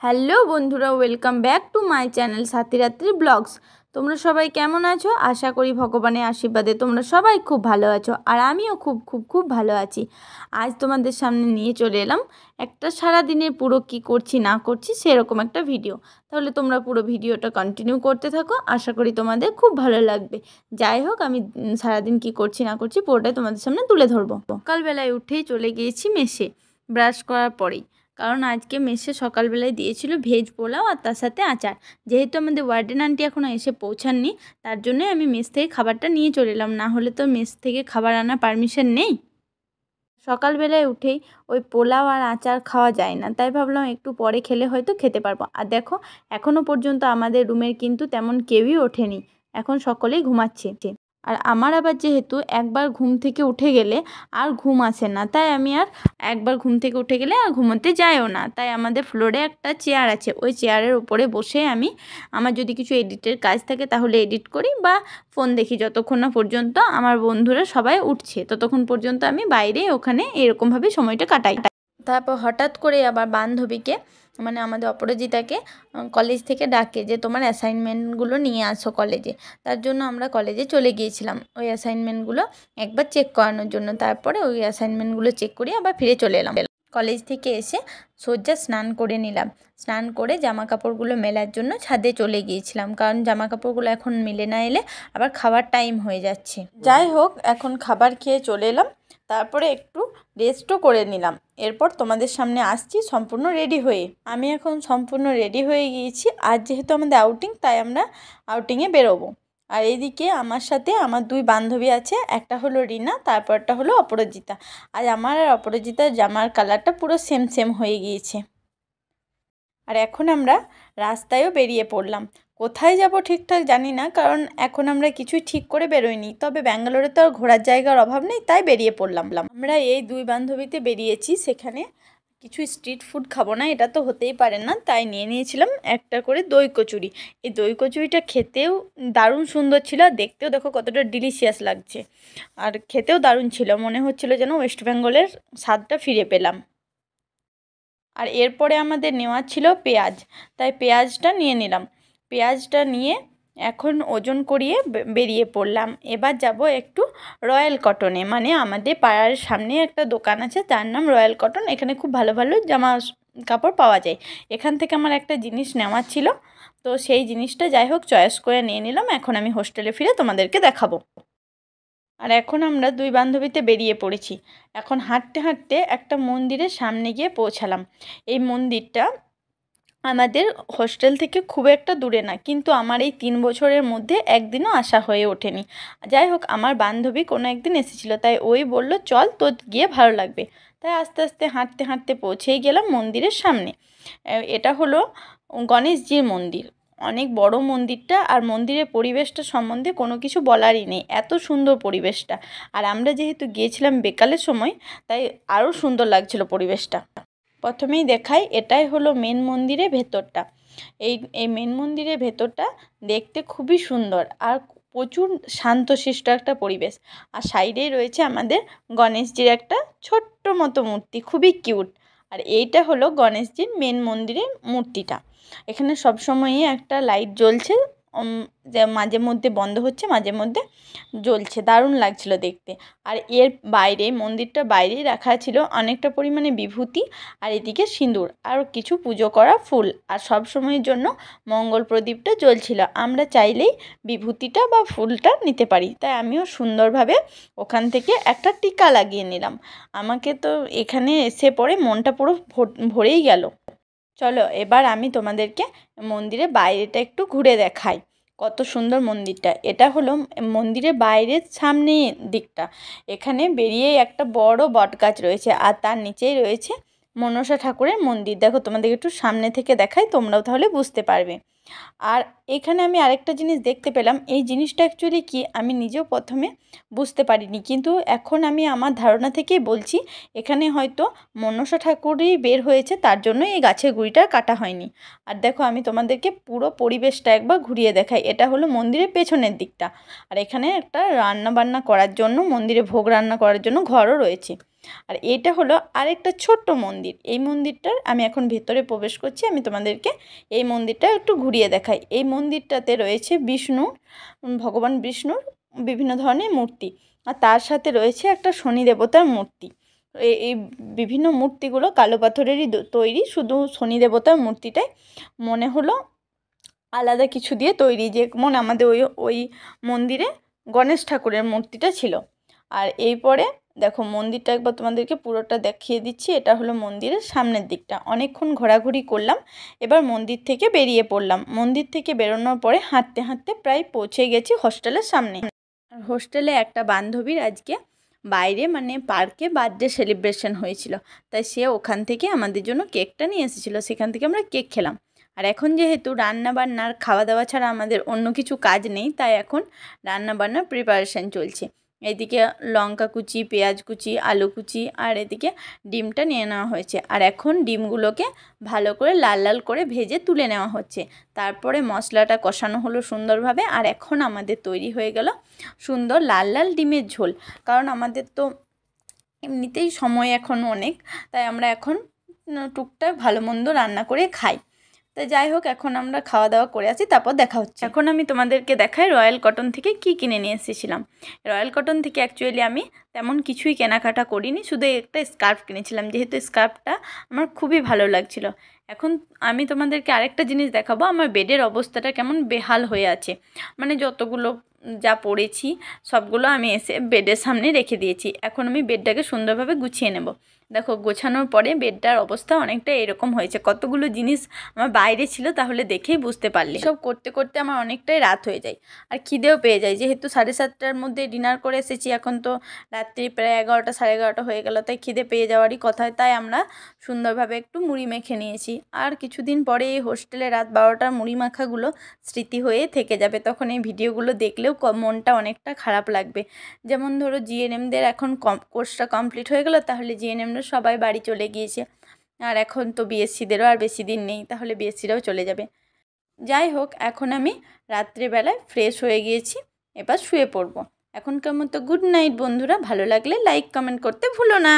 Hello বন্ধুরা, welcome back to my channel সাথীরাত্রি blogs. তোমরা সবাই কেমন আছো? আশা করি ভগবানের আশীর্বাদে তোমরা সবাই খুব ভালো আছো, আর আমিও খুব খুব খুব ভালো আছি। আজ তোমাদের সামনে নিয়ে চলে এলাম একটা সারাদিনের পুরো কি করছি না করছি সেরকম একটা ভিডিও। তাহলে তোমরা পুরো ভিডিওটা কন্টিনিউ করতে থাকো, আশা করি তোমাদের খুব ভালো লাগবে। যাই হোক, আমি সারাদিন কি করছি না করছি পুরোটাই তোমাদের সামনে তুলে ধরবো। সকালবেলায় উঠেই চলে গিয়েছি মেসে, ব্রাশ করার পরেই, কারণ আজকে মেসে সকালবেলায় দিয়েছিল ভেজ পোলাও আর তার সাথে আচার। যেহেতু আমাদের ওয়ার্ডেন আন্টি এখনও এসে পৌঁছাননি, তার জন্যই আমি মেস থেকে খাবারটা নিয়ে চলে এলাম, না হলে তো মেস থেকে খাবার আনার পারমিশন নেই। সকালবেলায় উঠেই ওই পোলাও আর আচার খাওয়া যায় না, তাই ভাবলাম একটু পরে খেলে হয়তো খেতে পারবো। আর দেখো, এখনও পর্যন্ত আমাদের রুমের কিন্তু তেমন কেউই ওঠেনি, এখন সকলেই ঘুমাচ্ছে। আর আমার আবার যেহেতু একবার ঘুম থেকে উঠে গেলে আর ঘুম আসে না, তাই আমি আর একবার ঘুম থেকে উঠে গেলে আর ঘুমোতে যাইও না। তাই আমাদের ফ্লোরে একটা চেয়ার আছে, ওই চেয়ারের উপরে বসে আমি আমার যদি কিছু এডিটের কাজ থাকে তাহলে এডিট করি বা ফোন দেখি, যতক্ষণ না পর্যন্ত আমার বন্ধুরা সবাই উঠছে ততক্ষণ পর্যন্ত আমি বাইরে ওখানে এরকমভাবে সময়টা কাটাই। তারপর হঠাৎ করে আবার বান্ধবীকে, মানে আমাদের অপরাজিতাকে কলেজ থেকে ডাকে যে তোমার অ্যাসাইনমেন্টগুলো নিয়ে আসো কলেজে। তার জন্য আমরা কলেজে চলে গিয়েছিলাম ওই অ্যাসাইনমেন্টগুলো একবার চেক করানোর জন্য। তারপরে ওই অ্যাসাইনমেন্টগুলো চেক করে আবার ফিরে চলে এলাম। কলেজ থেকে এসে সোজা স্নান করে নিলাম। স্নান করে জামা কাপড়গুলো মেলার জন্য ছাদে চলে গিয়েছিলাম, কারণ জামা কাপড়গুলো এখন মেলে না এলে আবার খাবার টাইম হয়ে যাচ্ছে। যাই হোক, এখন খাবার খেয়ে চলে এলাম, তারপরে একটু রেস্টও করে নিলাম। এরপর তোমাদের সামনে আসছি সম্পূর্ণ রেডি হয়ে। আমি এখন সম্পূর্ণ রেডি হয়ে গিয়েছি। আজ যেহেতু আমাদের আউটিং, তাই আমরা আউটিংয়ে বেরোবো। আর এইদিকে আমার সাথে আমার দুই বান্ধবী আছে, একটা হলো রিনা, তারপরটা হলো অপরাজিতা। আজ আমার আর অপরাজিতার জামার কালারটা পুরো সেম সেম হয়ে গিয়েছে। আর এখন আমরা রাস্তায়ও বেরিয়ে পড়লাম। কোথায় যাব ঠিকঠাক জানি না, কারণ এখন আমরা কিছুই ঠিক করে বেরোইনি। তবে ব্যাঙ্গালোরে তো আর ঘোরার জায়গার অভাব নেই, তাই বেরিয়ে পড়লাম। আমরা এই দুই বান্ধবীতে বেরিয়েছি, সেখানে কিছু স্ট্রিট ফুড খাবো না, এটা তো হতেই পারে না, তাই নিয়ে নিয়েছিলাম একটা করে দই কচুরি। এই দই কচুরিটা খেতেও দারুণ সুন্দর ছিল, আর দেখতেও দেখো কতটা ডিলিশিয়াস লাগছে, আর খেতেও দারুণ ছিল। মনে হচ্ছিল যেন ওয়েস্ট বেঙ্গলের স্বাদটা ফিরে পেলাম। আর এরপরে আমাদের নেওয়া ছিল পেঁয়াজ, তাই পেঁয়াজটা নিয়ে নিলাম। পেঁয়াজটা নিয়ে এখন ওজন করিয়ে বেরিয়ে পড়লাম। এবার যাব একটু রয়্যাল কটনে, মানে আমাদের পাড়ার সামনে একটা দোকান আছে, তার নাম রয়্যাল কটন। এখানে খুব ভালো ভালো জামা কাপড় পাওয়া যায়। এখান থেকে আমার একটা জিনিস নেওয়ার ছিল, তো সেই জিনিসটা যাই হোক চয়েস করে নিয়ে নিলাম। এখন আমি হোস্টেলে ফিরে তোমাদেরকে দেখাবো। আর এখন আমরা দুই বান্ধবীতে বেরিয়ে পড়েছি। এখন হাঁটতে হাঁটতে একটা মন্দিরের সামনে গিয়ে পৌঁছালাম। এই মন্দিরটা আমাদের হোস্টেল থেকে খুব একটা দূরে না, কিন্তু আমার এই 3 বছরের মধ্যে একদিনও আসা হয়ে ওঠেনি। যাই হোক, আমার বান্ধবী কোনো একদিন এসেছিলো, তাই ওই বলল চল, তোর গিয়ে ভালো লাগবে। তাই আস্তে আস্তে হাঁটতে হাঁটতে পৌঁছেই গেলাম মন্দিরের সামনে। এটা হলো গণেশজির মন্দির। অনেক বড় মন্দিরটা, আর মন্দিরের পরিবেশটা সম্বন্ধে কোনো কিছু বলারই নেই, এত সুন্দর পরিবেশটা। আর আমরা যেহেতু গিয়েছিলাম বিকালের সময়, তাই আরও সুন্দর লাগছিল পরিবেশটা। প্রথমেই দেখাই, এটাই হলো মেন মন্দিরের ভেতরটা। এই মেন মন্দিরের ভেতরটা দেখতে খুবই সুন্দর, আর প্রচুর শান্তশিষ্ট একটা পরিবেশ। আর সাইডেই রয়েছে আমাদের গণেশজির একটা ছোট্ট মতো মূর্তি, খুবই কিউট। আর এইটা হলো গণেশজির মেন মন্দিরের মূর্তিটা। এখানে সবসময়ই একটা লাইট জ্বলছে, যে মাঝে মধ্যে বন্ধ হচ্ছে, মাঝে মধ্যে জ্বলছে, দারুণ লাগছিল দেখতে। আর এর বাইরে, মন্দিরটা বাইরেই রাখা ছিল অনেকটা পরিমাণে বিভূতি, আর এদিকে সিঁদুর আর কিছু পুজো করা ফুল, আর সব সময়ের জন্য মঙ্গল প্রদীপটা জ্বলছিল। আমরা চাইলেই বিভূতিটা বা ফুলটা নিতে পারি, তাই আমিও সুন্দরভাবে ওখান থেকে একটা টিকা লাগিয়ে নিলাম। আমাকে তো এখানে এসে পরে মনটা পুরো ভরেই গেল। চলো এবার আমি তোমাদেরকে মন্দিরের বাইরেটা একটু ঘুরে দেখাই, কত সুন্দর মন্দিরটা। এটা হলো মন্দিরের বাইরের সামনে দিকটা। এখানে বেরিয়েই একটা বড় বটগাছ রয়েছে, আর তার নিচেই রয়েছে মনসা ঠাকুরের মন্দির। দেখো তোমাদেরকে একটু সামনে থেকে দেখাই, তোমরাও তাহলে বুঝতে পারবে। আর এখানে আমি আরেকটা জিনিস দেখতে পেলাম, এই জিনিসটা অ্যাকচুয়ালি কি আমি নিজেও প্রথমে বুঝতে পারিনি, কিন্তু এখন আমি আমার ধারণা থেকেই বলছি এখানে হয়তো মনসা ঠাকুরই বের হয়েছে, তার জন্য এই গাছের গুঁড়িটা কাটা হয়নি। আর দেখো আমি তোমাদেরকে পুরো পরিবেশটা একবার ঘুরিয়ে দেখাই। এটা হলো মন্দিরের পেছনের দিকটা, আর এখানে একটা রান্না বান্না করার জন্য, মন্দিরে ভোগ রান্না করার জন্য ঘরও রয়েছে। আর এটা হলো আরেকটা ছোট্ট মন্দির। এই মন্দিরটার আমি এখন ভেতরে প্রবেশ করছি, আমি তোমাদেরকে এই মন্দিরটা একটু ঘুরিয়ে দেখাই। এই মন্দিরটাতে রয়েছে ভগবান বিষ্ণুর বিভিন্ন ধরনের মূর্তি, আর তার সাথে রয়েছে একটা শনি দেবতার মূর্তি। এই বিভিন্ন মূর্তিগুলো কালো পাথরেরই তৈরি, শুধু শনি দেবতার মূর্তিটাই মনে হলো আলাদা কিছু দিয়ে তৈরি, যেমন আমাদের ওই মন্দিরে গণেশ ঠাকুরের মূর্তিটা ছিল। আর এরপরে দেখো মন্দিরটা একবার তোমাদেরকে পুরোটা দেখিয়ে দিচ্ছি। এটা হলো মন্দিরের সামনের দিকটা। অনেকক্ষণ ঘোরাঘুরি করলাম, এবার মন্দির থেকে বেরিয়ে পড়লাম। মন্দির থেকে বেরোনোর পরে হাঁটতে হাঁটতে প্রায় পৌঁছে গেছি হোস্টেলের সামনে। হোস্টেলে একটা বান্ধবীর আজকে বাইরে মানে পার্কে বার্থডে সেলিব্রেশন হয়েছিল, তাই সে ওখান থেকে আমাদের জন্য কেকটা নিয়ে এসেছিলো, সেখান থেকে আমরা কেক খেলাম। আর এখন যেহেতু রান্না বান্নার খাওয়া দাওয়া ছাড়া আমাদের অন্য কিছু কাজ নেই, তাই এখন রান্না বান্নার প্রিপারেশান চলছে। এদিকে লঙ্কা কুচি, পেঁয়াজ কুচি, আলু কুচি, আর এদিকে ডিমটা নিয়ে নেওয়া হয়েছে। আর এখন ডিমগুলোকে ভালো করে লাল লাল করে ভেজে তুলে নেওয়া হচ্ছে। তারপরে মশলাটা কষানো হলো সুন্দরভাবে, আর এখন আমাদের তৈরি হয়ে গেল সুন্দর লাল লাল ডিমের ঝোল। কারণ আমাদের তো এমনিতেই সময় এখন অনেক, তাই আমরা এখন টুকটাক ভালো মন্দ রান্না করে খাই। তো যাই হোক, এখন আমরা খাওয়া দাওয়া করে আসি, তারপর দেখা হচ্ছে। এখন আমি তোমাদেরকে দেখাই রয়্যাল কটন থেকে কি কিনে নিয়ে এসেছিলাম। রয়্যাল কটন থেকে অ্যাকচুয়ালি আমি তেমন কিছুই কেনাকাটা করিনি, শুধু একটা স্কার্ফ কিনেছিলাম, যেহেতু স্কার্ফটা আমার খুবই ভালো লাগছিল। এখন আমি তোমাদেরকে আরেকটা জিনিস দেখাবো, আমার বেডের অবস্থাটা কেমন বেহাল হয়ে আছে। মানে যতগুলো যা পড়েছি সবগুলো আমি এসে বেডের সামনে রেখে দিয়েছি। এখন আমি বেডটাকে সুন্দরভাবে গুছিয়ে নেব। দেখো গোছানোর পরে বেডটার অবস্থা অনেকটা এরকম হয়েছে। কতগুলো জিনিস আমার বাইরে ছিল, তাহলে দেখেই বুঝতে পারলে। সব করতে করতে আমার অনেকটাই রাত হয়ে যায়, আর খিদেও পেয়ে যায়। যেহেতু 7:30টার মধ্যে ডিনার করে এসেছি, এখন তো রাত্রি প্রায় 11টা 11:30 হয়ে গেল, তাই খিদে পেয়ে যাওয়ারই কথা। তাই আমরা সুন্দরভাবে একটু মুড়ি মেখে নিয়েছি। আর কিছুদিন পরে এই হোস্টেলে রাত 12টার মুড়ি মাখাগুলো স্মৃতি হয়ে থেকে যাবে। তখন এই ভিডিওগুলো দেখলেও মনটা অনেকটা খারাপ লাগবে। যেমন ধরো জিএনএমদের এখন কোর্সটা কমপ্লিট হয়ে গেল, তাহলে জিএনএমরা সবাই বাড়ি চলে গিয়েছে। আর এখন তো বিএসসিদেরও আর বেশি দিন নেই, তাহলে বিএসসিরাও চলে যাবে। যাই হোক, এখন আমি রাত্রিবেলায় ফ্রেশ হয়ে গিয়েছি, এবার শুয়ে পড়বো। এখনকার মতো গুড নাইট বন্ধুরা। ভালো লাগলে লাইক কমেন্ট করতে ভুলো না।